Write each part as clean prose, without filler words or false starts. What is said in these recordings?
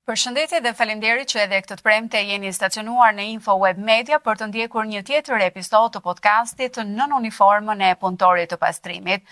Përshëndetje dhe faleminderit që edhe këtë të premte jeni stacionuar në Info Web Media për të ndjekur një tjetër episod të podcastit Nën uniformën e punëtorit të pastrimit.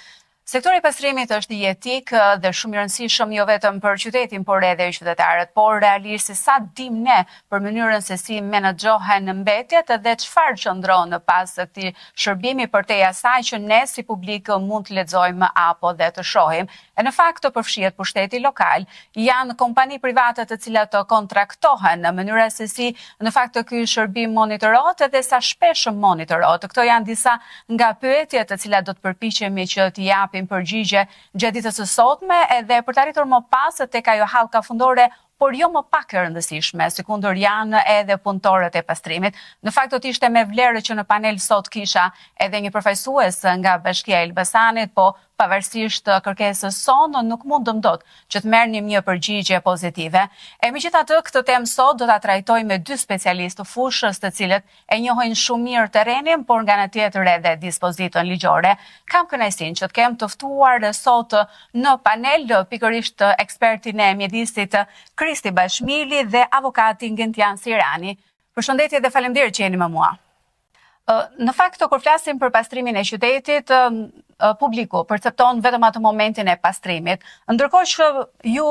Sektori i pastrimit është jetik dhe shumë i rëndësishëm jo vetëm për qytetin, por edhe qytetarët, por realisht se sa dim ne për mënyrën se si menaxhohen mbetjet dhe çfarë qëndron në pas këtij shërbimi përtej asaj që ne si publik mund të lexojmë apo dhe të shohim. E në fakt të përfshihet pushteti lokal, janë kompani private të cilat kontraktohen në mënyrë se si në fakt ky shërbim monitorohet dhe sa shpesh monitorohet. Këto janë disa nga pyetjet të cilat do të përpiqemi që t'i japim përgjigje gjatë ditës së sotme edhe për të arritur më pas tek ajo hallka fundore, por jo më pak e rëndësishme, sikundër janë edhe punëtorët e pastrimit. Në fakt do të ishte me vlerë që në panel sot kisha edhe një përfaqësues nga Bashkia e Elbasanit, po pavarësisht kërkesës sonë nuk mundëm dot që të merrnim një përgjigje pozitive. E megjithatë, këtë temë sot do ta trajtoj me dy specialistë të fushës, të cilët e njohin shumë mirë terrenin, por nga ana tjetër edhe dispozitën ligjore. Kam kënaqësinë që të kem të ftuar sot në panel pikërisht ekspertin e mjedisit Kristi Bashmili dhe avokatin Gentian Sirani. Përshëndetje dhe faleminderit që jeni me mua. Në fakt, kur flasim për pastrimin e qytetit, publiku percepton vetëm atë momentin e pastrimit, ndërkohë që ju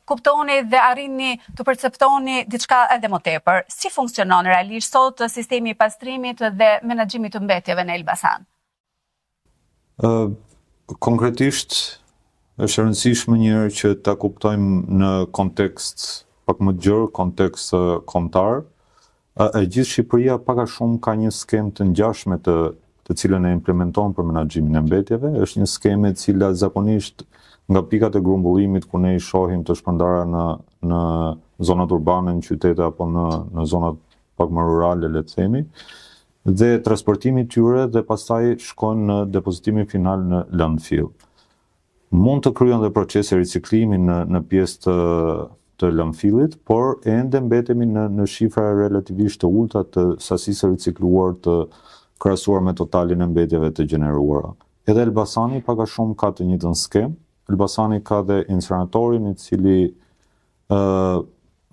kuptoni dhe arrini të perceptoni diçka edhe më tepër. Si funksionon realisht sot sistemi i pastrimit dhe menaxhimit të mbetjeve në Elbasan? Konkretisht, është e rëndësishme njëherë që ta kuptojmë në kontekst pak më gjerë, kontekst kombëtar. E gjithë Shqipëria pak a shumë ka një skemë të ngjashme të cilën e implementon për menaxhimin e mbetjeve. Është një skemë e cila zakonisht nga pikat e grumbullimit ku ne i shohim të shpërndara në zonat urbane, në qytete apo në zonat pak më rurale, le të themi, dhe transportimi i tyre dhe pastaj shkojnë në depozitimin final në landfill. Mund të kryen dhe procese riciklimi në pjesë të landfillit, por ende mbetemi në shifra relativisht të ulta të sasisë ricikluar të krahasuar me totalin e mbetjeve të gjeneruara. Edhe Elbasani pak a shumë ka të njëjtën skemë. Elbasani ka dhe incineratorin i cili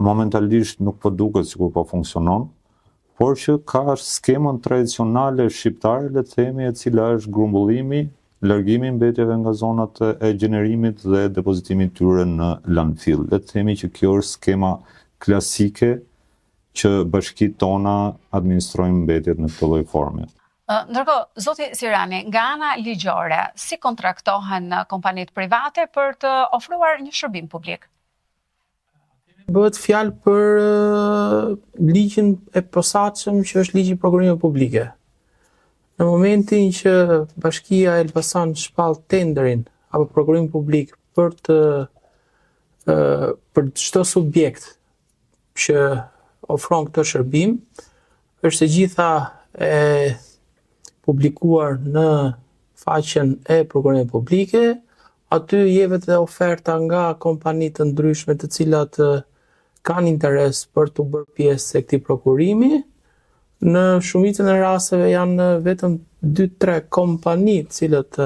momentalisht nuk po duket sikur po funksionon, por që ka skemën tradicionale shqiptare, le të themi, e cila është grumbullimi, largimi i mbetjeve nga zonat e gjenerimit dhe depozitimit tyre në landfill. Le të themi që kjo është skema klasike që bashkitë tona administrojnë mbetjet në këtë lloj forme. Ndërkohë, zoti Sirani, nga ana ligjore, si kontraktohen kompanitë private për të ofruar një shërbim publik? Bëhet fjalë për ligjin e posaçëm që është ligji i programimit publike. Në momentin që Bashkia e Elbasan shpall tenderin apo programim publik për çdo subjekt që ofron këtë shërbim, është e gjitha e publikuar në faqen e programimit publike. Aty jepet dhe oferta nga kompani të ndryshme të cilat kanë interes për të bërë pjesë e këtij prokurimi. Në shumicën e rasteve janë vetëm 2-3 kompani të cilët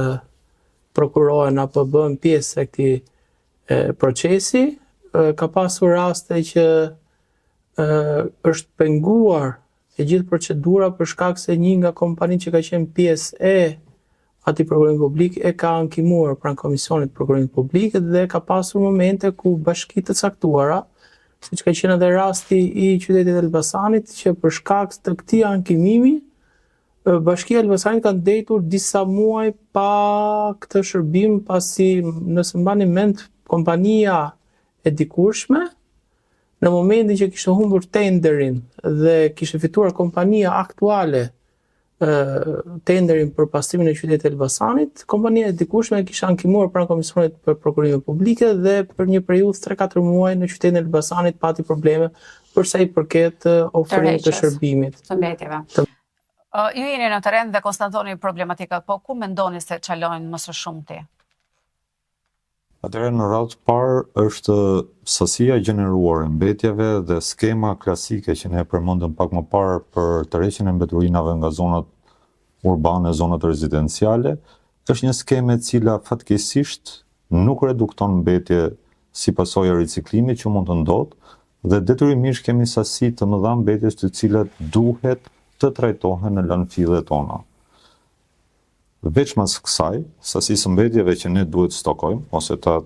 prokurohen apo bëhen pjesë e këtij procesi. Ka pasur raste që është penguar e gjithë procedura për shkak se një nga kompanitë që ka qenë pjesë e atij prokurimi publik e ka ankimuar pranë komisionit prokurimit publik dhe ka pasur momente ku bashkitë të caktuara, siç ka qenë edhe rasti i qytetit Elbasanit, që për shkak të këtij ankimimi, Bashkia e Elbasanit ka ndetur disa muaj pa këtë shërbim, pasi nëse mbani mend kompania e dikurshme, në momentin që kishte humbur tenderin dhe kishte fituar kompania aktuale tenderin për pastrimin e qytetit Elbasanit, kompania e dikurshme kishte ankimuar pranë komisionit për prokurimit publike dhe për një periudhë 3-4 muaj në qytetin Elbasanit pati probleme për sa i përket ofrimit të shërbimit. Të mbetjeve. Ju jeni në terren dhe konstatoni problematikat, po ku mendoni se çalojnë më së shumti? Atëherë në radhë të parë është sasia gjeneruar e mbetjeve dhe skema klasike që ne përmendëm pak më parë për tërheqjen e mbeturinave nga zonat urbane, zonat rezidenciale, është një skemë e cila fatkeqësisht nuk redukton mbetje si pasojë e riciklimit që mund të ndodhë dhe detyrimisht kemi sasi të mëdha mbetjes të cilat duhet të trajtohen në landfillet tona. Veç mas kësaj, sasisë mbetjeve që ne duhet stokojmë, ose ta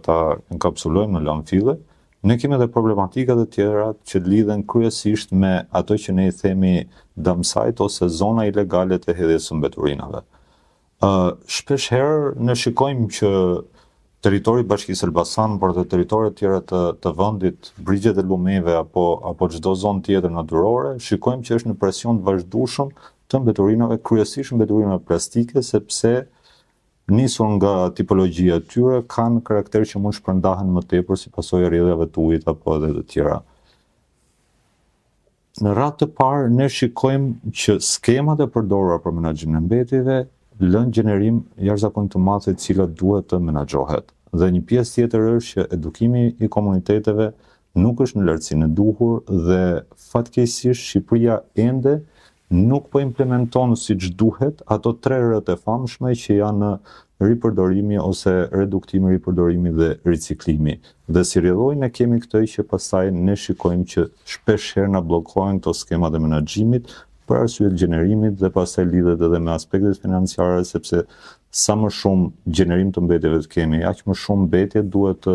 enkapsulojmë në landfille, ne kemi edhe problematikat e tjera që lidhen kryesisht me ato që ne i themi dump site ose zona ilegale të hedhjes së mbeturinave. Shpesh herë ne shikojmë që territori i Bashkisë Elbasan, por dhe teritoret tjera të vendit, brigjet e lumeve apo çdo zonë tjetër natyrore, shikojmë që është në presion të vazhdueshëm të mbeturinave, kryesisht mbeturinave plastike, sepse nisur nga tipologjia e tyre kanë karakter që mund shpërndahen më tepër si pasojë e rrjedhjeve të ujit apo edhe të tjera. Në radhë të parë ne shikojmë që skemat e përdorura për menaxhimin e mbetjeve lënë gjenerim jashtëzakonisht të madh të cilat duhet të menaxhohet. Dhe një pjesë tjetër është që edukimi i komuniteteve nuk është në lartësinë e duhur dhe fatkeqësisht Shqipëria ende nuk po implementon siç duhet ato 3 R-të e famshme që janë ripërdorimi ose reduktimi, ripërdorimi dhe riciklimi. Dhe si rrjedhoj ne kemi këtë që pastaj ne shikojmë që shpesh herë na bllokojnë këto skemat e menaxhimit për arsye të gjenerimit dhe pastaj lidhet edhe me aspektet financiare, sepse sa më shumë gjenerim të mbetjeve të kemi, aq më shumë mbetje duhet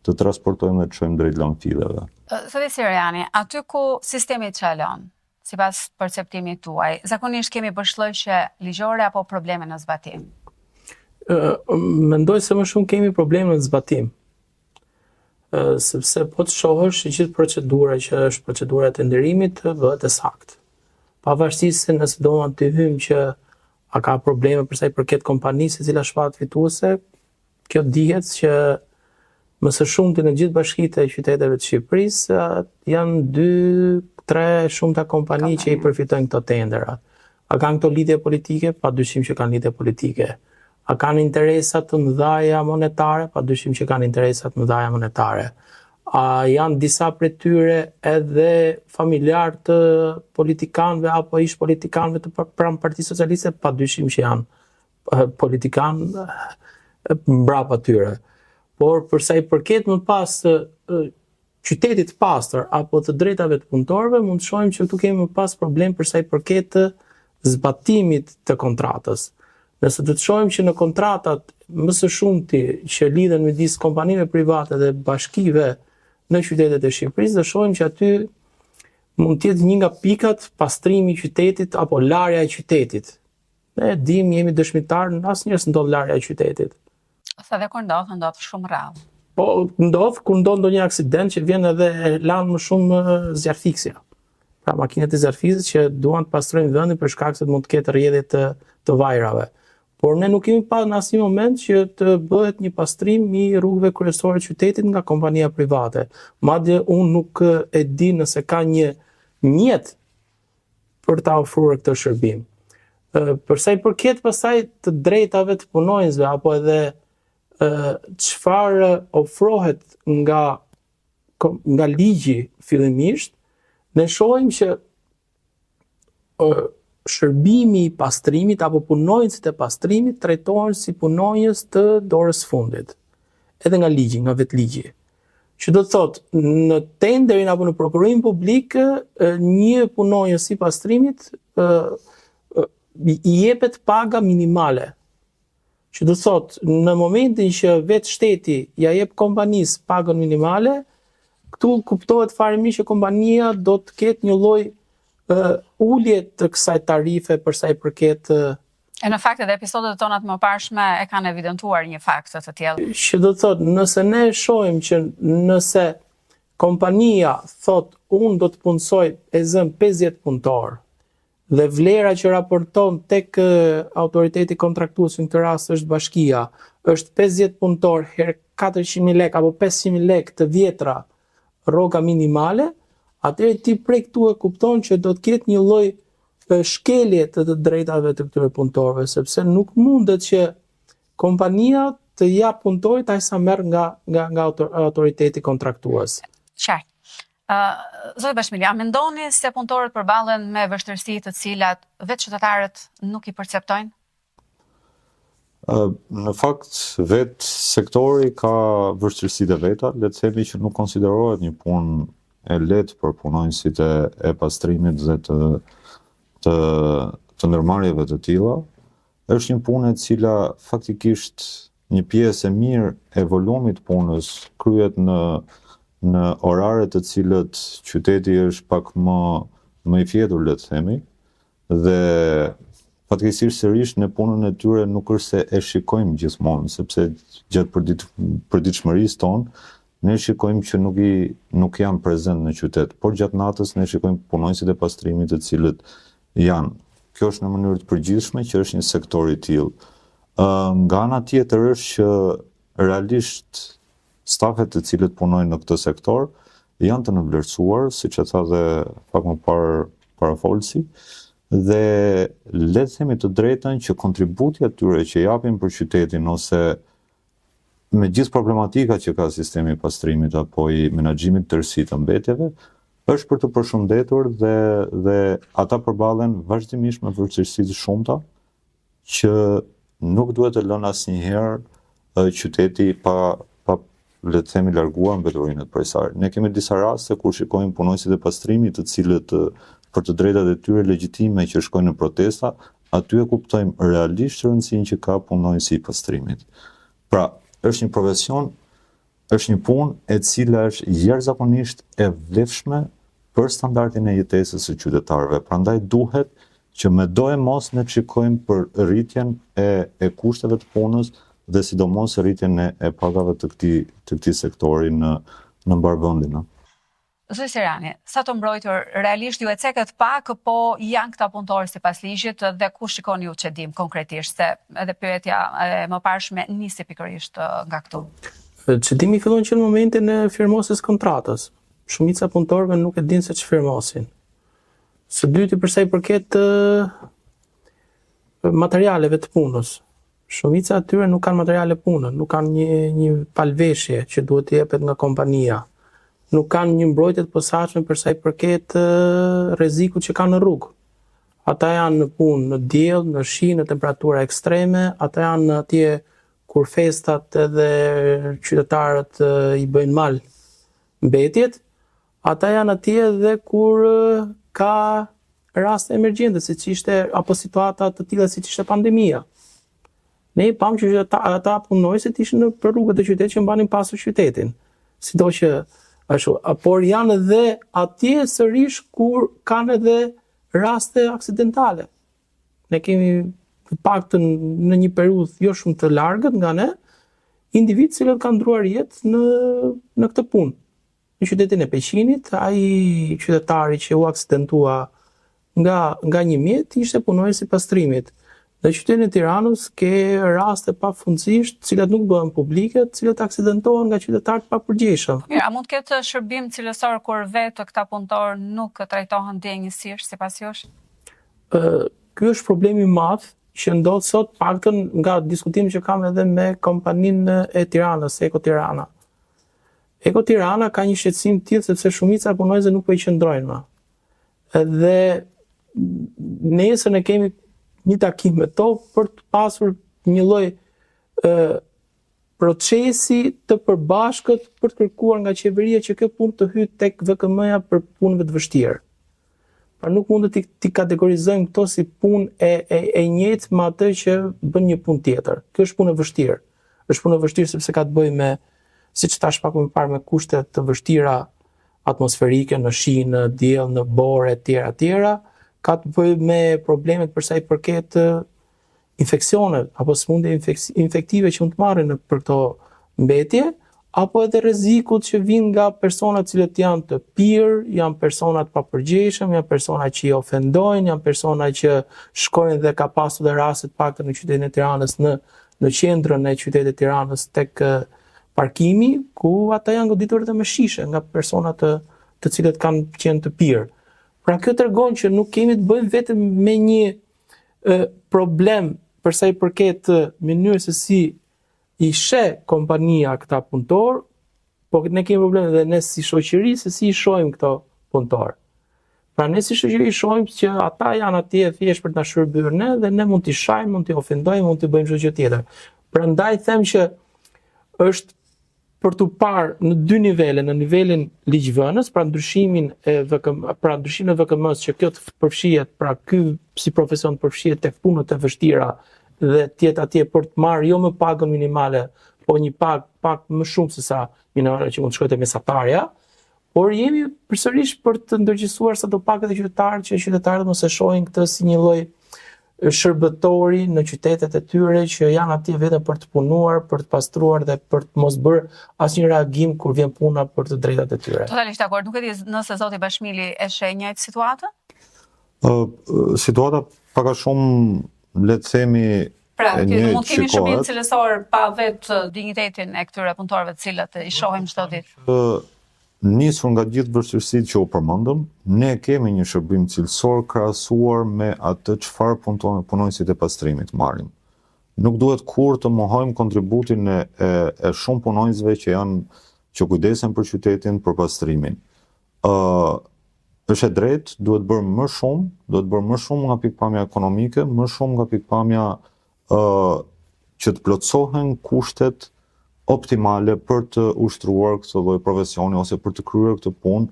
të transportojmë dhe të çojmë drejt landfilleve. Zoti Siriani, aty ku sistemi çalon, sipas perceptimit tuaj, zakonisht kemi përshllëqe ligjore apo probleme në zbatim? Mendoj se më shumë kemi probleme në zbatim. Sepse po të shohësh gjithë procedura që është procedura e tenderimit bëhet e saktë. Pavarësisht se nëse do të hyjmë që a ka probleme për sa i përket kompanisë e cila shfaqet fituese, kjo dihet që më së shumti në gjithë bashkitë e qyteteve të Shqipërisë janë 2-3 shumëta kompani që i përfitojnë këto tendera. A kanë këto lidhje politike? Padyshim që kanë lidhje politike. A kanë interesat të mëdha monetare? Padyshim që kanë interesat të mëdha monetare. A janë disa prej tyre edhe familjar të politikanëve apo ish politikanëve të pranë Partisë Socialiste? Padyshim që janë politikanë mbrapa tyre. Por përsa i përket më pas qytetit pastër apo të drejtave të punëtorëve, mund të shohim që këtu kemi më pas problem përsa i përket zbatimit të kontratës. Nëse do të shohim që në kontratat më së shumti që lidhen midis kompanive private dhe bashkive në qytetet e Shqipërisë, do shohim që aty mund të jetë një nga pikat pastrimi i qytetit apo larja e qytetit. Ne jemi dëshmitar, asnjëherë s'ndodh larja e qytetit. Sa dhe kur ndodh shumë rrallë. Po ndodh kur ndodh ndonjë aksident që vjen edhe lan më shumë zjarrfiksja. Pra makinat e zjarrfisjes që duan të pastrojnë vendin për shkak se mund të ketë rrjedhje të vajrave. Por ne nuk kemi parë në asnjë moment që të bëhet një pastrim i rrugëve kryesore të qytetit nga kompania private. Madje unë nuk e di nëse ka një mjet për ta ofruar këtë shërbim. Përsa i përket pastaj të drejtave të punonjësve apo edhe çfarë ofrohet nga ligji fillimisht, ne shohim që shërbimi i pastrimit apo punonjësit e pastrimit trajtohen si punonjës të dorës fundit. Edhe nga ligji, nga vetë ligji. Që do të thotë, në tenderin apo në prokurim publik, një punonjës i pastrimit i jepet paga minimale. Që do të thotë, në momentin që vetë shteti ja jep kompanisë pagën minimale, këtu kuptohet farimisht që kompania do të ketë një lloj ulje të kësaj tarife për sa i përket. E në fakt edhe episodet tona të mëparshme e kanë evidentuar një fakt të tillë. Që do të thotë, nëse ne shohim që nëse kompania thot unë do të punësoj e zëm 50 punëtor dhe vlera që raporton tek autoriteti kontraktues, në këtë rast është bashkia, është 50 punëtor herë 400.000 lekë apo 500.000 lekë të vjetra rroga minimale, atëherë ti prej këtu e kupton që do të ketë një lloj shkelje të drejtave të këtyre punëtorëve, sepse nuk mundet që kompania të jap punëtorit aq sa merr nga autoriteti kontraktues. Qartë. Zoti Bashmili, a mendoni se punëtorët përballen me vështirësi të cilat vetë qytetarët nuk i perceptojnë? Në fakt, vetë sektori ka vështirësitë e veta, le të themi që nuk konsiderohet një punë e lehtë për punonjësit e pastrimit dhe të ndërmarrjeve të tilla. Është një punë e cila faktikisht një pjesë e mirë e volumit punës kryhet në orare të cilët qyteti është pak më i fjetur, le të themi, dhe fatkeqësisht sërish në punën e tyre nuk është se e shikojmë gjithmonë, sepse gjatë përditshmërisë tonë ne shikojmë që nuk janë prezent në qytet, por gjatë natës ne shikojmë punonjësit e pastrimit të cilët janë. Kjo është në mënyrë të përgjithshme që është një sektor i tillë. Nga ana tjetër është që realisht stafet të cilët punojnë në këtë sektor janë të nënvlerësuar, siç e tha dhe pak më parë parafolsi, dhe le të themi të drejtën që kontributi atyre që japin për qytetin ose me gjithë problematika që ka sistemi i pastrimit apo i menaxhimit të tërësisë të mbetjeve, është për të përshëndetur dhe ata përballen vazhdimisht me vështirësi të shumta që nuk duhet të lënë asnjëherë qyteti pa le të themi larguar mbeturinë të prej. Ne kemi disa raste kur shikojmë punonjësit e pastrimit të cilët për të drejtat e tyre legjitime që shkojnë në protesta, aty e kuptojmë realisht rëndësinë që ka punonjësi i pastrimit. Pra, është një profesion, është një punë e cila është jashtëzakonisht e vlefshme për standardin e jetesës së qytetarëve. Prandaj duhet që me do e mos ne shikojmë për rritjen e kushteve të punës dhe sidomos rritjen e pagave të këtij sektori në mbarvendin. Zoti Serani, sa të mbrojtur, realisht ju e cekët pak, po janë këta punëtorë sipas ligjit dhe ku shikoni ju çedim konkretisht, se edhe pyetja e mëparshme nisi pikërisht nga këtu. Çedimi fillon që në momentin e firmosjes kontratës. Shumica punëtorëve nuk e dinë se ç'firmosin. Së dyti për sa i përket materialeve të punës. Shumica atyre nuk kanë materiale pune, nuk kanë një palveshje që duhet të jepet nga kompania. Nuk kanë një mbrojtje të posaçme për sa i përket rrezikut që kanë në rrugë. Ata janë në punë në diell, në shi, në temperatura ekstreme, ata janë atje kur festat edhe qytetarët i bëjnë mal mbetjet, ata janë atje edhe kur ka raste emergjente, siç ishte apo situata të tilla siç ishte pandemia. Ne pam që ata punonjësit ishin në rrugët e qytetit që mbanin pasur qytetin. Sido që ashtu, por janë edhe atje sërish kur kanë edhe raste aksidentale. Ne kemi të paktën në një periudhë jo shumë të largët nga ne, individ cilët kanë ndruar jetë në këtë punë. Në qytetin e Peqinit, ai qytetari që u aksidentua nga një mjet ishte punonjës i pastrimit. Në qytetin e Tiranës ke raste pafundësisht, cilat nuk bëhen publike, cilat aksidentohen nga qytetarët papërgjegjshëm. Mirë, a mund të ketë shërbim cilësor kur vetë këta punëtorë nuk trajtohen ndjenjësisht sipas jush? Ky është problemi i madh që ndodh sot, paktën nga diskutimi që kam edhe me kompaninë e Tiranës, Eko Tirana. Eko Tirana ka një shqetësim të tillë sepse shumica e punonjësve nuk po i qëndrojnë më. Dhe nesër ne kemi një takim me to për të pasur një lloj procesi të përbashkët për të kërkuar nga qeveria që kjo punë të hyjë tek VKM-ja për punëve të vështirë. Pra nuk mund të t'i kategorizojmë këto si punë e njëjtë me atë që bën një punë tjetër. Kjo është punë e vështirë. Është punë e vështirë sepse ka të bëjë me, siç thash pak më parë, me kushte të vështira atmosferike në shi, në diell, në borë etj. Ka të bëjë me problemet për sa i përket infeksionet apo sëmundje infektive që mund të marrin për këto mbetje, apo edhe rrezikut që vijnë nga persona të cilët janë të pirë, janë persona të papërgjegjshëm, janë persona që i ofendojnë, janë persona që shkojnë dhe ka pasur dhe raste të pakta në qytetin e Tiranës, në qendrën e qytetit të Tiranës tek parkimi, ku ata janë goditur edhe me shishe nga persona të cilët kanë qenë të pirë. Pra kjo tregon që nuk kemi të bëjmë vetëm me një problem për sa i përket mënyrës se si i sheh kompania këta punëtor, po ne kemi probleme edhe ne si shoqëri se si i shohim këto punëtor. Pra ne si shoqëri shohim që ata janë atje thjesht për ta shërbyer ne dhe ne mund t'i shajmë, mund t'i ofendojmë, mund t'i bëjmë çdo gjë tjetër. Prandaj them që është për të parë në dy nivele, në nivelin ligjvënës, pra ndryshimin e ndryshimin e VKM-s që kjo të përfshihet, pra ky si profesion të përfshihet tek punët e vështira dhe të jetë atje për të marrë jo më pagën minimale, po një pak më shumë se sa minimale që mund të shkojë te mesatarja. Por jemi përsërish për të ndërgjegjësuar sa do pak edhe qytetarët, që qytetarët mos e shohin këtë si një lloj shërbëtori në qytetet e tyre që janë atje vetëm për të punuar, për të pastruar dhe për të mos bërë asnjë reagim kur vjen puna për të drejtat e tyre. Totalisht dakord. Nuk e di nëse zoti Bashmili e sheh njëjtë situatë? Situata pak a shumë, le të themi, pra, mund kemi shërbim cilësor pa vetë dignitetin e këtyre punëtorëve të cilët i shohim çdo ditë. Nisur nga gjithë vështirësitë që u përmendëm, ne kemi një shërbim cilësor krahasuar me atë çfarë punonësit e pastrimit marrin. Nuk duhet kur të mohojmë kontributin e shumë punonësve që kujdesen për qytetin, për pastrimin. Është e drejtë, duhet bërë më shumë nga pikpamja ekonomike, më shumë nga pikpamja që të plotësohen kushtet optimale për të ushtruar këtë lloj profesioni ose për të kryer këtë punë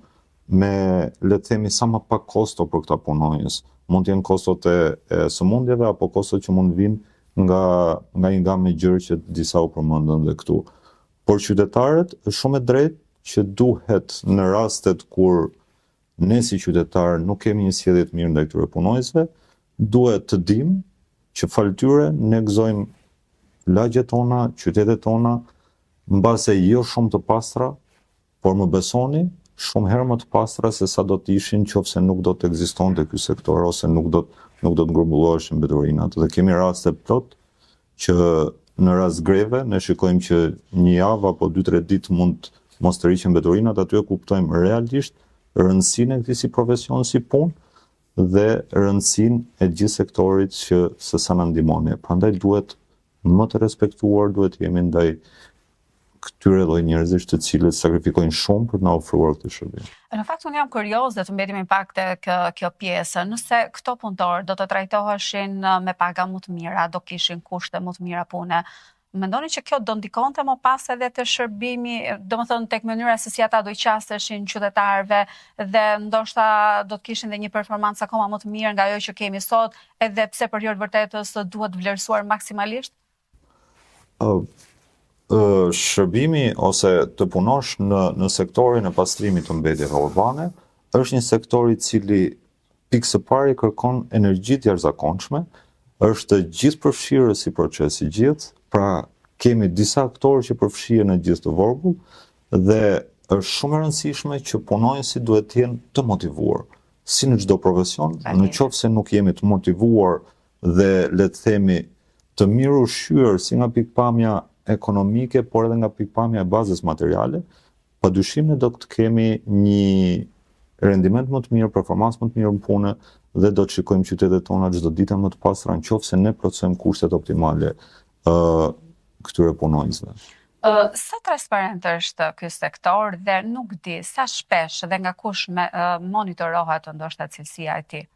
me, le të themi, sa më pak kosto për këta punonjës. Mund të jenë kostot e sëmundjeve apo kostot që mund vinë nga një gamë gjërë që disa u përmendën dhe këtu. Por qytetarët është shumë e drejtë që duhet në rastet kur ne si qytetarë nuk kemi një sjellje të mirë ndaj këtyre punonjësve, duhet të dimë që fal tyre ne gëzojmë lagjet tona, qytetet tona, mbase jo shumë të pastra, por më besoni, shumë herë më të pastra se sa do të ishin nëse nuk do të ekzistonte ky sektor ose nuk do të ngurbulloheshin mbeturinat. Dhe kemi raste plot që në rast greve ne shikojmë që një javë apo 2-3 ditë mund mos të rriqen mbeturinat, aty e kuptojmë realisht rëndësinë e këtij si profesion, si punë dhe rëndësinë e gjithë sektorit që se sa na ndihmon. Prandaj duhet më të respektuar, duhet jemi ndaj këtyre lloj njerëzish të cilët sakrifikojnë shumë për të na ofruar këtë shërbim. Në fakt unë jam kurioz dhe të mbetemi pak tek kjo pjesë. Nëse këto punëtorë do të trajtoheshin me paga më të mira, do kishin kushte më të mira pune, mendoni që kjo do ndikonte më pas edhe te shërbimi, domethënë tek mënyra se si ata do i qasteshin qytetarëve dhe ndoshta do të kishin dhe një performancë akoma më të mirë nga ajo që kemi sot, edhe pse për hir të vërtetës duhet vlerësuar maksimalisht? Shërbimi ose të punosh në sektorin e pastrimit të mbetjeve urbane është një sektor i cili pikë së pari kërkon energji të jashtëzakonshme, është gjithë përfshirës si proces i gjithë, pra kemi disa aktorë që përfshihen në gjithë të vogël dhe është shumë e rëndësishme që punonjësit duhet të jenë të motivuar. Si në çdo profesion, nëse nuk jemi të motivuar dhe le të themi të mirë ushqyer si nga pikpamja ekonomike, por edhe nga pikpamja e bazës materiale, padyshim ne do të kemi një rendiment më të mirë, performancë më të mirë në punë dhe do të shikojmë qytetet tona çdo ditë më të pastra nëse ne plotësojmë kushtet optimale këtyre punonjësve. Sa transparent është ky sektor dhe nuk di sa shpesh dhe nga kush monitorohet ndoshta cilësia e tij?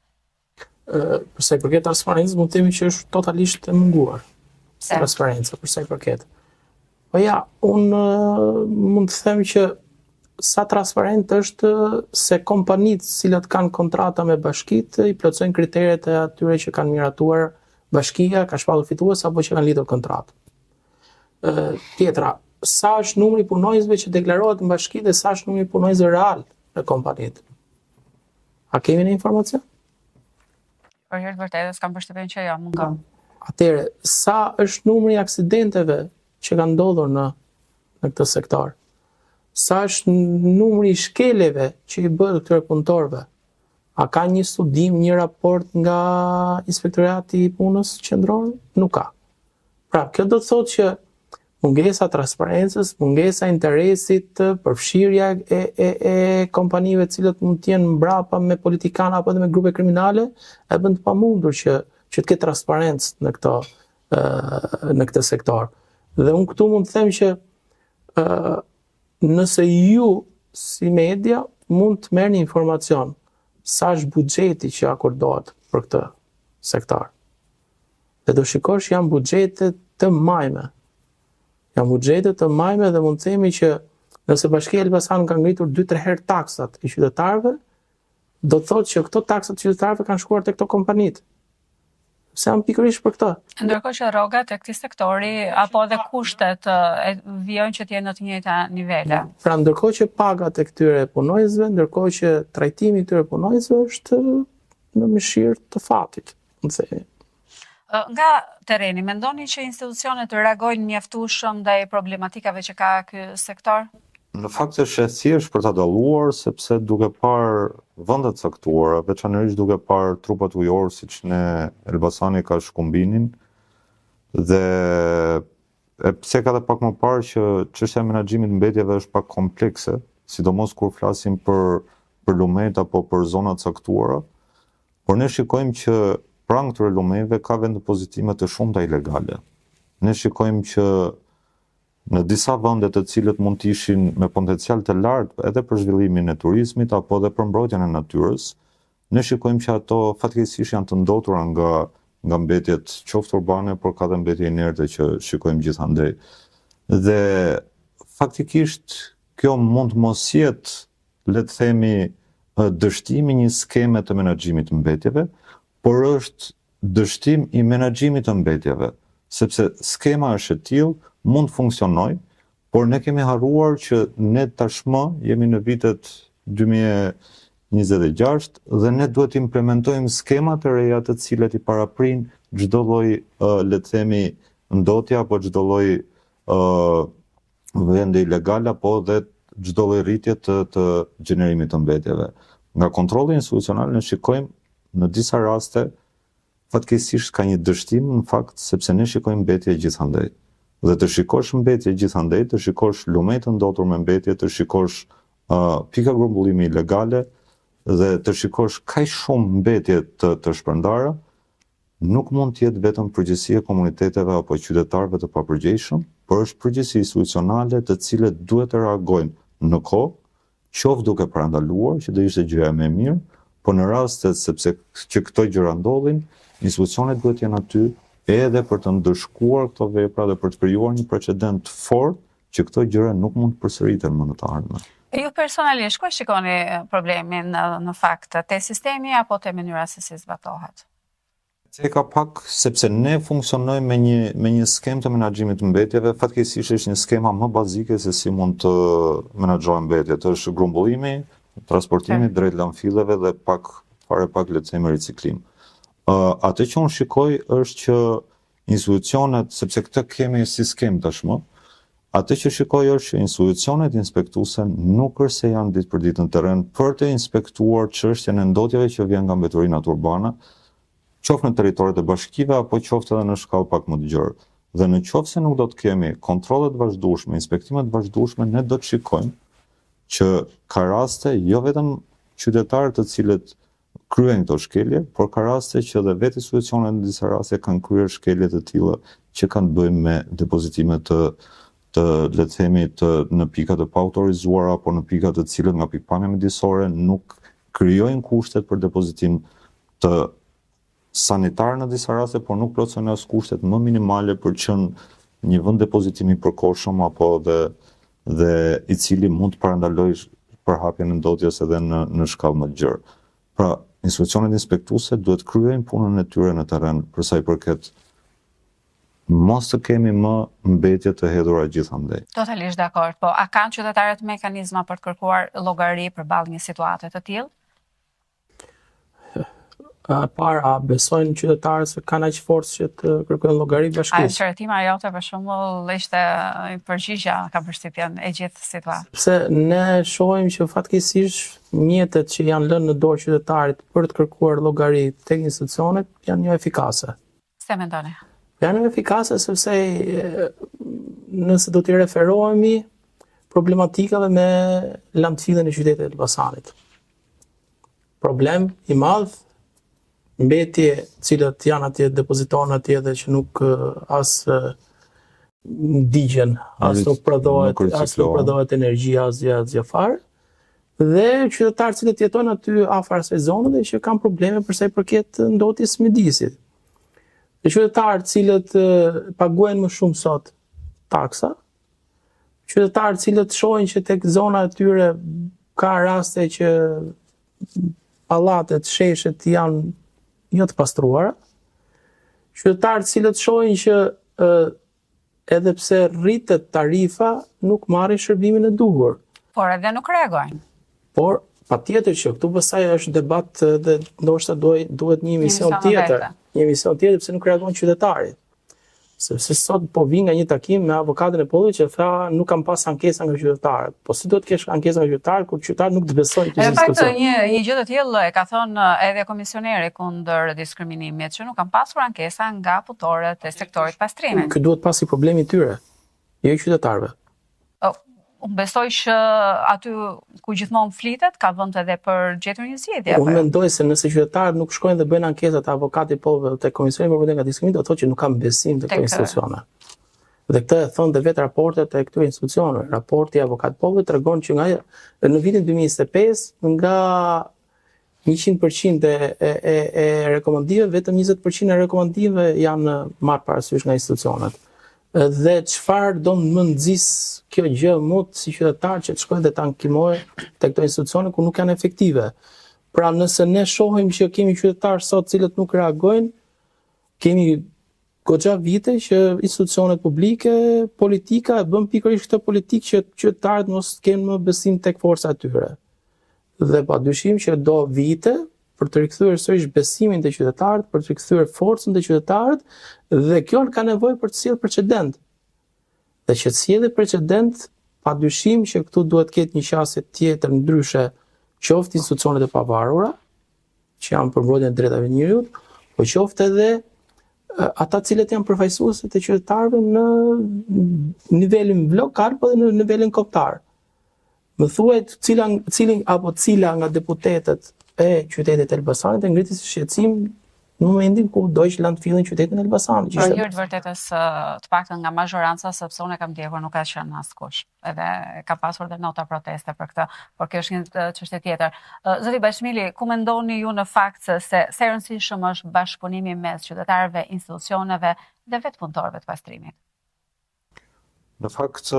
Për sa i përket transparencës, mund të themi që është totalisht e munguar. Transparenca për sa i përket. Po ja, unë mund të them që sa transparent është se kompanitë cilat kanë kontrata me bashkitë i plotësojnë kriteret e atyre që kanë miratuar bashkia, ka shpallur fitues apo që kanë lidhur kontratë. Tjetra, sa është numri i punonjësve që deklarohet në bashki dhe sa është numri i punonjësve real në kompanitë? A kemi një informacion? Për hir të vërtetës kam përshtypjen që jo, mungon. Atëherë, sa është numri i aksidenteve që kanë ndodhur në këtë sektor? Sa është numri i shkeleve që i bëhet këtyre punëtorëve? A ka një studim, një raport nga Inspektorati i Punës Qendror? Nuk ka. Pra, kjo do të thotë që mungesa transparencës, mungesa interesit, përfshirja e kompanive cilët mund të jenë mbrapa me politikanë apo edhe me grupe kriminale, e bën të pamundur që të ketë transparencë në këtë sektor. Dhe unë këtu mund të them që nëse ju si media mund të merrni informacion sa është buxheti që akordohet për këtë sektor. Dhe do shikosh janë buxhete të majme. Janë buxhete të majme dhe mund të themi që nëse Bashkia e Elbasanit ka ngritur 2-3 herë taksat e qytetarëve, do të thotë që këto taksat e qytetarëve kanë shkuar tek këto kompanitë. Se janë pikërisht për këtë. Ndërkohë që rrogat e këtij sektori apo edhe kushtet vijojnë që të jenë në të njëjta nivele. Pra ndërkohë që pagat e këtyre punojësve, ndërkohë që trajtimi i këtyre punojësve është në mëshirë të fatit, më themi. Nga tereni, mendoni që institucionet reagojnë mjaftueshëm ndaj problematikave që ka ky sektor? Në fakt është e thjeshtë për ta dalluar, sepse duke parë vende të caktuara, veçanërisht duke parë trupat ujor siç ne Elbasani ka Shkumbinin, dhe pse ka dhe pak më parë që çështja e menaxhimit mbetjeve është pak komplekse, sidomos kur flasim për lumet apo për zona të caktuara, por ne shikojmë që pranë këtyre lumeve ka vend depozitime të shumta ilegale. Ne shikojmë që në disa vende të cilët mund të ishin me potencial të lartë edhe për zhvillimin e turizmit apo edhe për mbrojtjen e natyrës, ne shikojmë që ato fatkeqësisht janë të ndotura nga mbetjet qoftë urbane, por ka dhe mbetje inerte që shikojmë gjithandej. Dhe faktikisht kjo mund mos jetë, le të themi, dështimi një skeme të menaxhimit të mbetjeve, por është dështim i menaxhimit të mbetjeve, sepse skema është e tillë, mund funksionoj, por ne kemi harruar që ne tashmë jemi në vitet 2026 dhe ne duhet të implementojmë skema të reja të cilat i paraprin çdo lloj, le të themi, ndotje apo çdo lloj vende ilegale apo dhe çdo lloj rritje të gjenerimit të mbetjeve. Nga kontrolli institucional ne shikojmë në disa raste fatkeqësisht ka një dështim në fakt sepse ne shikojmë mbetje gjithandej. Dhe të shikosh mbetje gjithandej, të shikosh lume të ndotur me mbetje, të shikosh pika grumbullimi ilegale dhe të shikosh kaq shumë mbetje të shpërndara, nuk mund të jetë vetëm përgjegjësi e komuniteteve apo qytetarëve të papërgjegjshëm, por është përgjegjësi institucionale të cilët duhet të reagojnë në kohë, qoftë duke parandaluar që do ishte gjëja më e mirë, por në rastet sepse që këto gjëra ndodhin, institucionet duhet të jenë aty edhe për të ndëshkuar këto vepra dhe për të krijuar një precedent fort që këto gjëra nuk mund të përsëriten më në të ardhmen. Ju personalisht, ku shikoni problemin në fakt, te sistemi apo te mënyra se si zbatohet? Ka pak, sepse ne funksionojmë me një skemë të menaxhimit të mbetjeve, fatkeqësisht është një skema më bazike se si mund të menaxhohen mbetjet, është grumbullimi, transportimi drejt landfilleve dhe pak le të themi riciklim. Atë që unë shikoj është që institucionet, sepse këtë kemi si skemë tashmë, atë që shikoj është që institucionet inspektuese nuk është se janë ditë për ditë në terren për të inspektuar çështjen e ndotjeve që vjen nga mbeturinat urbane, qoftë në territoret e bashkive apo qoftë edhe në shkallë pak më të gjerë. Dhe në qoftë se nuk do të kemi kontrollet vazhdueshme, inspektimet vazhdueshme, ne do të shikojmë që ka raste jo vetëm qytetarë të cilët kryen këto shkelje, por ka raste që edhe vetë institucionet në disa raste kanë kryer shkelje të tilla që kanë të bëjnë me depozitime të le të themi në pika të paautorizuara apo në pika të cilët nga pikpamja mjedisore nuk krijojnë kushtet për depozitim të sanitar në disa raste, por nuk plotësojnë as kushtet më minimale për qenë një vend depozitimi i përkohshëm apo dhe i cili mund të parandalojë përhapjen e ndotjes edhe në shkallë më të gjerë. Pra, institucionet inspektuese duhet kryejnë punën e tyre në terren për sa i përket mos të kemi më mbetje të hedhura gjithandej. Totalisht dakord, po a kanë qytetarët mekanizma për të kërkuar llogari përballë një situate të tillë? A besojnë qytetarët se kanë aq forcë që të kërkojnë llogari bashkisë? Shëretima jote për shembull ishte përgjigja, kam përshtypjen e gjithë situatës. Pse ne shohim që fatkeqësisht mjetet që janë lënë në dorë qytetarit për të kërkuar llogari tek institucionet janë jo efikase. Se mendoni? Janë jo efikase sepse nëse do t'i referohemi problematikave me landfillin e qytetit të Elbasanit. Problem i madh, mbetje cilët janë atje, depozitohen atje dhe që nuk as digjen, as nuk prodhohet energjia, as gjë fare. dhe qytetarët cilët jetojnë aty afër asaj zone dhe që kanë probleme për sa i përket ndotjes mjedisit. Dhe qytetarët cilët paguajnë më shumë sot taksa, qytetarët cilët shohin që tek zona e tyre ka raste që pallatet, sheshet janë jo të pastruara, qytetarët cilët shohin që edhe pse rritet tarifa, nuk marrin shërbimin e duhur. Por edhe nuk reagojnë. Por patjetër që këtu pastaj është debat dhe ndoshta duhet një emision tjetër. Një emision tjetër pse nuk reagon qytetari. Sepse sot po vi nga një takim me avokatën e pollit që tha nuk kam pas ankesa nga qytetarët. Po si do të kesh ankesa nga qytetarët kur qytetarët nuk të besojnë këtë institucion? Një gjë të tillë e ka thënë edhe komisioneri kundër diskriminimit që nuk kanë pasur ankesa nga punëtorët e sektorit pastrimit. Ky duhet pasi problemi i tyre, jo i qytetarëve. Unë besoj që aty ku gjithmonë flitet, ka vënd edhe për gjetur një zgjedhje. Unë mendoj se nëse qytetarët nuk shkojnë dhe bëjnë ankesat e avokatit polve te Komisioni për Mbrojtjen nga Diskriminimi, do të thotë që nuk kanë besim tek këto institucione. Dhe këtë e thonë dhe vetë raportet e këtyre institucioneve. Raporti i avokatit polve tregon që në vitin 2025 nga 100% e rekomandimeve, vetëm 20% e rekomandimeve janë marrë parasysh nga institucionet. Dhe çfarë do më nxis kjo gjë mot si qytetar që të shkojnë dhe të ankimojë te këto institucione ku nuk janë efektive. Pra nëse ne shohim që kemi qytetarë sot cilët nuk reagojnë, kemi goxha vite që institucionet publike, politika e bën pikërisht këtë politikë që qytetarët mos kenë më besim tek forca e tyre. Dhe padyshim që do vite për të rikthyer sërish besimin te qytetarët, për të rikthyer forcën te qytetarët, dhe kjo ka nevojë për të sjellë precedent. Dhe që të sjellë precedent, padyshim që këtu duhet ketë një qasje tjetër ndryshe, qoftë institucionet e pavarura, që janë për mbrojtjen e drejtave të njerëzit, po qoftë edhe ata cilët janë përfaqësuese të qytetarëve në nivelin lokal, po edhe në nivelin kombëtar. Më thuaj cila nga deputetët e qytetit Elbasanit e ngriti si shqetësim në momentin ku Deutschland fillin qytetin Elbasanit. Për hir të vërtetës, të paktën nga mazhoranca, sepse unë e kam ndjekur, nuk ka qenë askush. Edhe ka pasur dhe nota proteste për këtë, por kjo është një çështje tjetër. Zoti Bashmili, ku mendoni ju në fakt se e rëndësishëm është bashkëpunimi mes qytetarëve, institucioneve dhe vetë punëtorëve të pastrimit? Në fakt,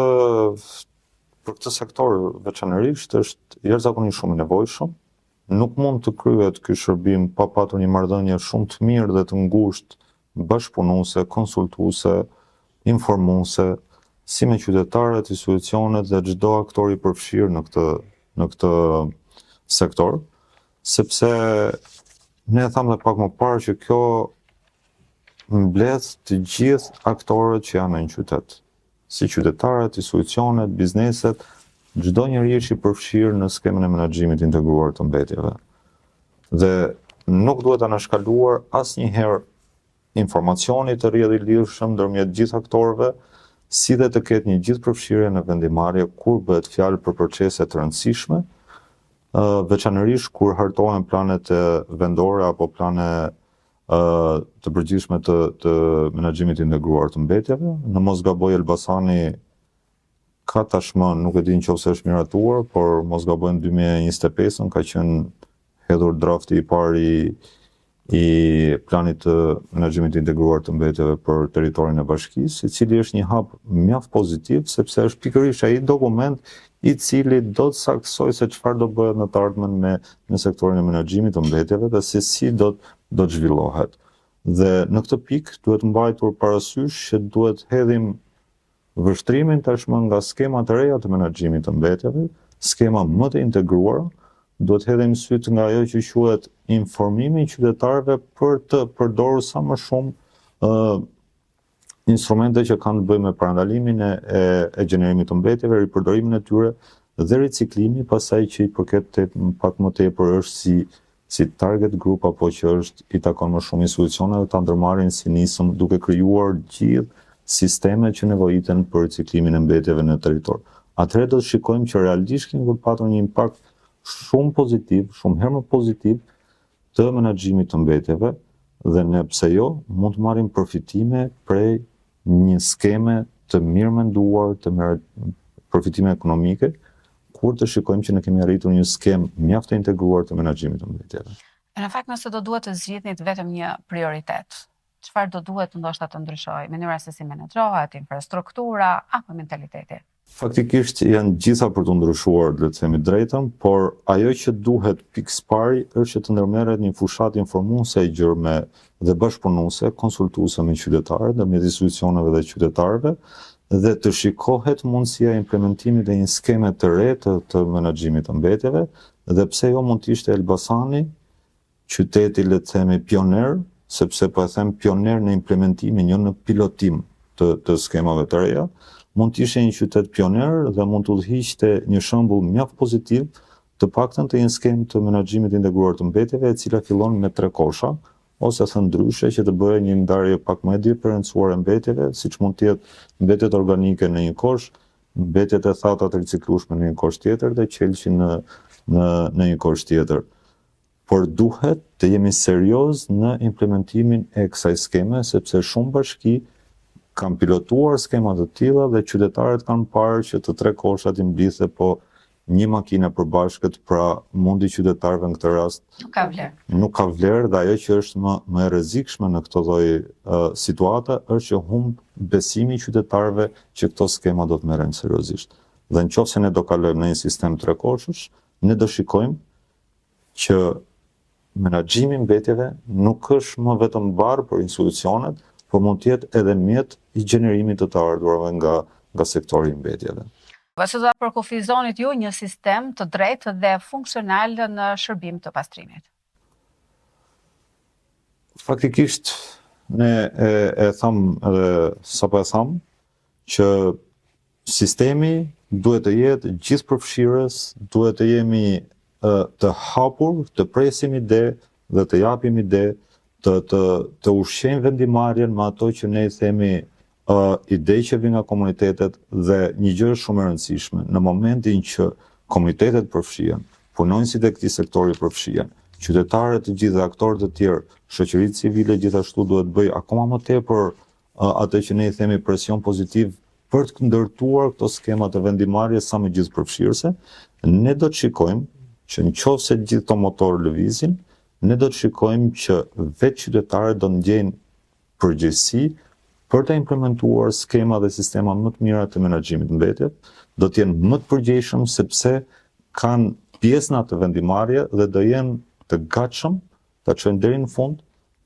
për këtë sektor veçanërisht është jashtëzakonisht shumë i nevojshëm. Nuk mund të kryhet ky shërbim pa patur një marrëdhënie shumë të mirë dhe të ngushtë bashkëpunuese, konsultuese, informuese, si me qytetarët, institucionet dhe çdo aktor i përfshirë në këtë sektor, sepse ne e thamë dhe pak më parë që kjo mbledh të gjithë aktorët që janë në një qytet, si qytetarët, institucionet, bizneset, çdo njeri është i përfshirë në skemën e menaxhimit integruar të mbetjeve. Dhe nuk duhet anashkaluar asnjëherë informacioni të rrjedhë i lidhshëm ndërmjet gjithë aktorëve, si dhe të ketë një gjithë përfshirje në vendimarrje kur bëhet fjalë për procese të rëndësishme, veçanërisht kur hartohen planet vendore apo plane të përgjithshme të menaxhimit integruar të mbetjeve. Në mos gaboj Elbasani ka tashmë, nuk e di nëse është miratuar, por mos gabojnë 2025-ën ka qenë hedhur drafti i parë i planit të menaxhimit integruar të mbetjeve për territorin e bashkisë, i cili është një hap mjaft pozitiv, sepse është pikërisht ai dokument i cili do të saktësojë se çfarë do bëhet në të ardhmen me sektorin e menaxhimit të mbetjeve dhe se si do të zhvillohet. Dhe në këtë pikë duhet mbajtur parasysh që duhet hedhim vështrimin tashmë nga skema të reja të menaxhimit të mbetjeve, skema më të integruara, duhet hedhim syt nga ajo që quhet informimi i qytetarëve për të përdorur sa më shumë instrumente që kanë të bëjnë me parandalimin e gjenerimit të mbetjeve, ripërdorimin e tyre dhe riciklimi, pasaj që i përket pak më tepër është si target group apo që është i takon më shumë institucioneve ta ndërmarrin si nisëm duke krijuar gjithë sisteme që nevojiten për riciklimin e mbetjeve në territor. Atëherë do të shikojmë që realisht kemi patur një impakt shumë pozitiv, shumë herë më pozitiv të menaxhimit të mbetjeve dhe ne pse jo mund të marrim përfitime prej një skeme të mirë menduar, të mirë përfitime ekonomike, kur të shikojmë që ne kemi arritur një skemë mjaft të integruar të menaxhimit të mbetjeve. Në fakt, nëse do duhet të zgjidhnit vetëm një prioritet, çfarë do duhet ndoshta të ndryshojë? Mënyra se si menaxhohet, infrastruktura apo mentaliteti? Faktikisht janë gjitha për të ndryshuar, le të themi drejtën, por ajo që duhet pikës pari është që të ndërmerret një fushatë informuese e gjërme dhe bashkëpunuese, konsultuese me qytetarët, ndërmjet institucioneve dhe qytetarëve, dhe të shikohet mundësia e implementimit e një skeme të re të menaxhimit të mbetjeve, dhe pse jo mund të ishte Elbasani, qyteti le të themi pioner, sepse po e them pioner në implementimin, jo në pilotim të skemave të reja, mund të ishte një qytet pioner dhe mund të udhëhiqte një shembull mjaft pozitiv të paktën të një skemë të menaxhimit integruar të mbetjeve, e cila fillon me 3 kosha, ose thënë ndryshe që të bëjë një ndarje pak më e diferencuar e mbetjeve, siç mund të jetë mbetjet organike në një kosh, mbetjet e thata të riciklueshme në një kosh tjetër dhe qelçi në një kosh tjetër. Por duhet të jemi serioz në implementimin e kësaj skeme, sepse shumë bashki kanë pilotuar skema të tilla dhe qytetarët kanë parë që të 3 koshat i mblidhe po një makinë përbashkët, pra mundi qytetarëve në këtë rast nuk ka vlerë, dhe ajo që është më e rrezikshme në këtë lloj situate është që humb besimi i qytetarëve që këto skema do të merren seriozisht. Dhe nëse ne do kalojmë në një sistem 3 koshësh, ne do shikojmë që menaxhimi i mbetjeve nuk është më vetëm barë për institucionet, por mund të jetë edhe mjet i gjenerimit të ardhurave nga sektori i mbetjeve. Si do ta përkufizonit ju një sistem të drejtë dhe funksional në shërbim të pastrimit? Faktikisht ne e tham edhe sapo e tham që sistemi duhet të jetë gjithëpërfshirës, duhet të jemi të hapur, të presim ide dhe të japim ide, të ushqejmë vendimarrjen me ato që ne i themi ide që vijnë nga komunitetet, dhe një gjë shumë e rëndësishme, në momentin që komunitetet përfshihen, punonjësit e këtij sektori përfshihen, qytetarët e gjithë dhe aktorët e tjerë, shoqëritë civile gjithashtu duhet bëj akoma më tepër atë që ne i themi presion pozitiv për të ndërtuar këto skema të vendimarrjes sa më gjithëpërfshirëse. Ne do të shikojmë që nëse gjithë këto motorë lëvizin, ne do të shikojmë që vetë qytetarët do ndjejnë përgjegjësi për të implementuar skema dhe sistema më të mira të menaxhimit të mbetjeve, do të jenë më të përgjegjshëm sepse kanë pjesë në atë vendimarrje dhe do jenë të gatshëm ta çojnë deri në fund,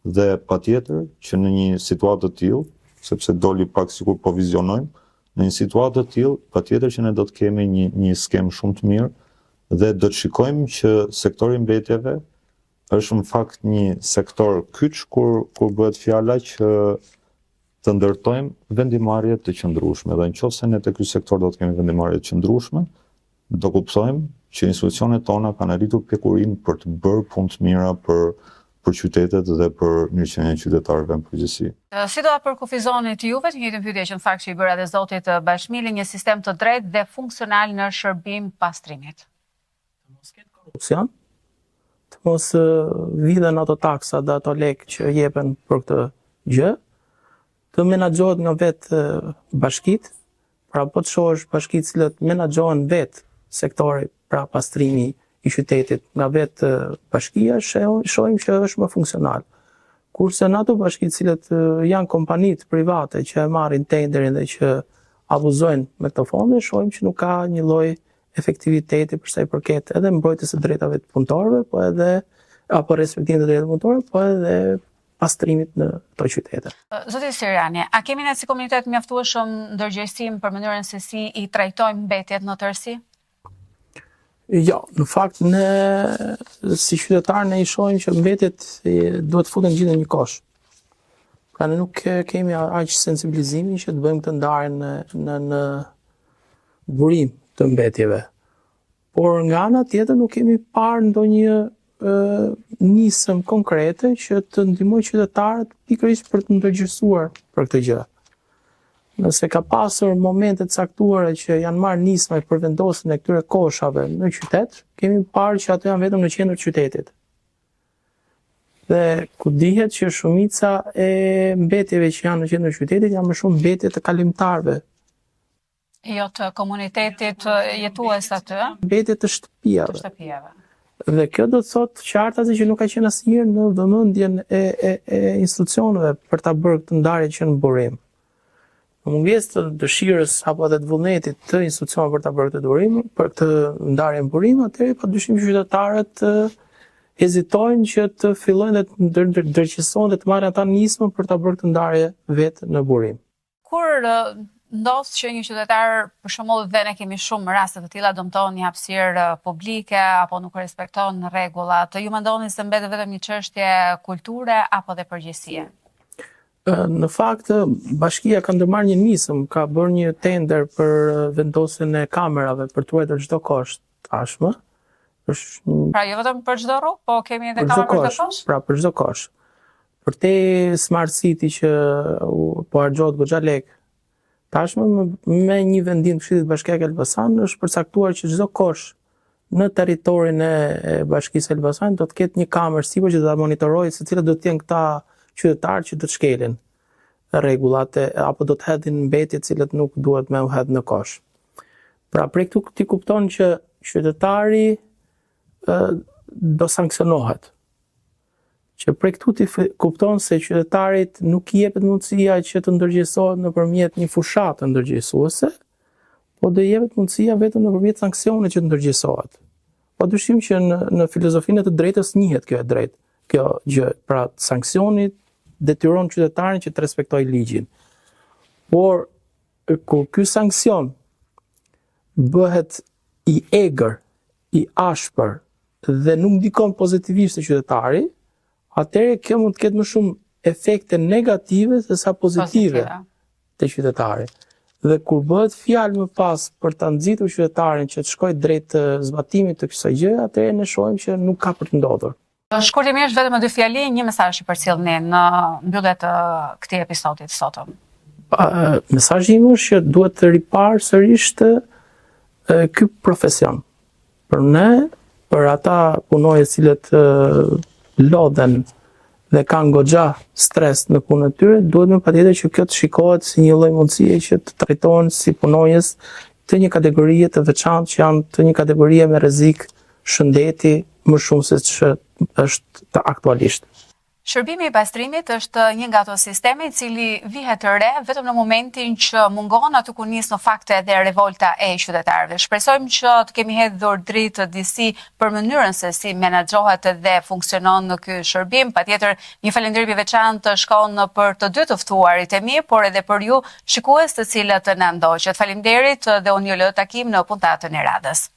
dhe patjetër që në një situatë të tillë, sepse doli pak sikur po vizionojmë, në një situatë të tillë patjetër që ne do të kemi një skemë shumë të mirë dhe do të shikojmë që sektori i mbetjeve është në fakt një sektor kyç kur bëhet fjala që të ndërtojmë vendimarrje të qëndrueshme, dhe nëse ne te ky sektor do të kemi vendimarrje të qëndrueshme, do kuptojmë që institucionet tona kanë arritur pjekurinë për të bërë punë të mira për qytetet dhe për mirëqenien e qytetarëve në përgjithësi. Si do ta përkufizonit juve të njëjtën pyetje që në fakt që i bëra edhe zotit Bashmili, një sistem të drejtë dhe funksional në shërbim pastrimit? Të mos ketë korrupsion, të mos vidhen ato taksa dhe ato lekë që jepen për këtë gjë, të menaxhohet nga vetë bashkitë, pra po të shohësh bashkitë cilët menaxhohen vetë sektori, pra pastrimi i qytetit nga vetë bashkia, shohim që është më funksional. Kurse në ato bashkitë cilët janë kompanitë private që e marrin tenderin dhe që abuzojnë me këto fonde, shohim që nuk ka një lloj efektiviteti për sa i përket edhe mbrojtjes së drejtave të punëtorëve, po edhe apo respektimit të drejtave të punëtorëve, po edhe pastrimit në këto qytete. Zoti Siriani, a kemi ne si komunitet mjaftueshëm ndërgjegjësim për mënyrën se si i trajtojmë mbetjet në tërësi? Jo, në fakt ne si qytetarë ne i shohim që mbetjet duhet futen gjithë në një kosh. Pra ne nuk kemi aq sensibilizimin që të bëjmë këtë ndarje në burim të mbetjeve. Por nga ana tjetër nuk kemi parë ndonjë nisëm konkrete që të ndihmojë qytetarët pikërisht për të ndërgjegjësuar për këtë gjë. Nëse ka pasur momente të caktuara që janë marrë nisma për vendosjen e këtyre koshave në qytet, kemi parë që ato janë vetëm në qendër të qytetit. Dhe ku dihet që shumica e mbetjeve që janë në qendër të qytetit janë më shumë mbetje të kalimtarëve. Jo të komunitetit jetues aty, mbetje të shtëpiave. të shtëpijave. Dhe kjo do të thotë qartazi që nuk ka qenë asnjëherë në vëmendjen e institucioneve për ta bërë këtë ndarje që në burim. Në mungesë të dëshirës apo edhe të vullnetit të institucioneve për ta bërë këtë burim, për këtë ndarje në burim, atëherë padyshim që qytetarët hezitojnë që të fillojnë dhe të ndërgjegjësohen dhe të marrin ata nismën për ta bërë këtë ndarje vetë në burim. Kur ndodh që një qytetar, për shembull, dhe ne kemi shumë raste të tilla, dëmton një hapësirë publike apo nuk respekton rregullat, ju mendoni se mbetet vetëm një çështje kulture apo dhe përgjegjësie? Në fakt, bashkia ka ndërmarrë një nisëm, ka bërë një tender për vendosjen e kamerave për të ruajtur çdo kosht tashmë. Pra jo vetëm për çdo rrugë, po kemi edhe kamera për çdo kosht? Pra për çdo kosht. Për te Smart City që po harxhohet goxha lek, tashmë me një vendim të Këshillit Bashkiak Elbasan është përcaktuar që çdo kosh në territorin e Bashkisë Elbasan do të ketë një kamerë sipër që do ta monitorojë se cilët do të jenë këta qytetarë që do të shkelin rregullat apo do të hedhin mbetje të cilët nuk duhet me u hedh në kosh. Pra prej këtu ti kupton që qytetari do sankcionohet. Që prej këtu ti kupton se qytetarit nuk i jepet mundësia që të ndërgjegjësohet nëpërmjet një fushate ndërgjegjësuese, po do i jepet mundësia vetëm nëpërmjet sanksionit që të ndërgjegjësohet. Padyshim që në filozofinë të drejtës njihet kjo e drejtë, kjo gjë, pra sanksioni detyron qytetarin që të respektojë ligjin. Por kur ky sanksion bëhet i egër, i ashpër dhe nuk ndikon pozitivisht te qytetari, atëherë kjo mund të ketë më shumë efekte negative se sa pozitive te qytetari. Dhe kur bëhet fjalë më pas për ta nxitur qytetarin që të shkojë drejt zbatimit të kësaj gjë, atëherë ne shohim që nuk ka për të ndodhur. Shkurtimisht vetëm me 2 fjali, një mesazh që përcjellni në mbyllje të këtij episodi të sotëm. Mesazhi im është që duhet të riparë sërish ky profesion. Për ne, për ata punojës cilët lodhen dhe kanë goxha stres në punën e tyre, duhet me patjetër që kjo të shikohet si një lloj mundësie që të trajtohen si punojës të një kategorie të veçantë që janë të një kategorie me rrezik shëndeti më shumë se është aktualisht. Shërbimi i pastrimit është një nga ato sisteme i cili vihet të re vetëm në momentin që mungon aty ku nis në fakt edhe revolta e qytetarëve. Shpresojmë që të kemi hedhur dritë disi për mënyrën se si menaxhohet dhe funksionon në ky shërbim. Patjetër një falënderim i veçantë shkon për të dy të ftuarit e mi, por edhe për ju shikues të cilët na ndoqët. Faleminderit dhe unë ju lë takim në puntatën e radhës.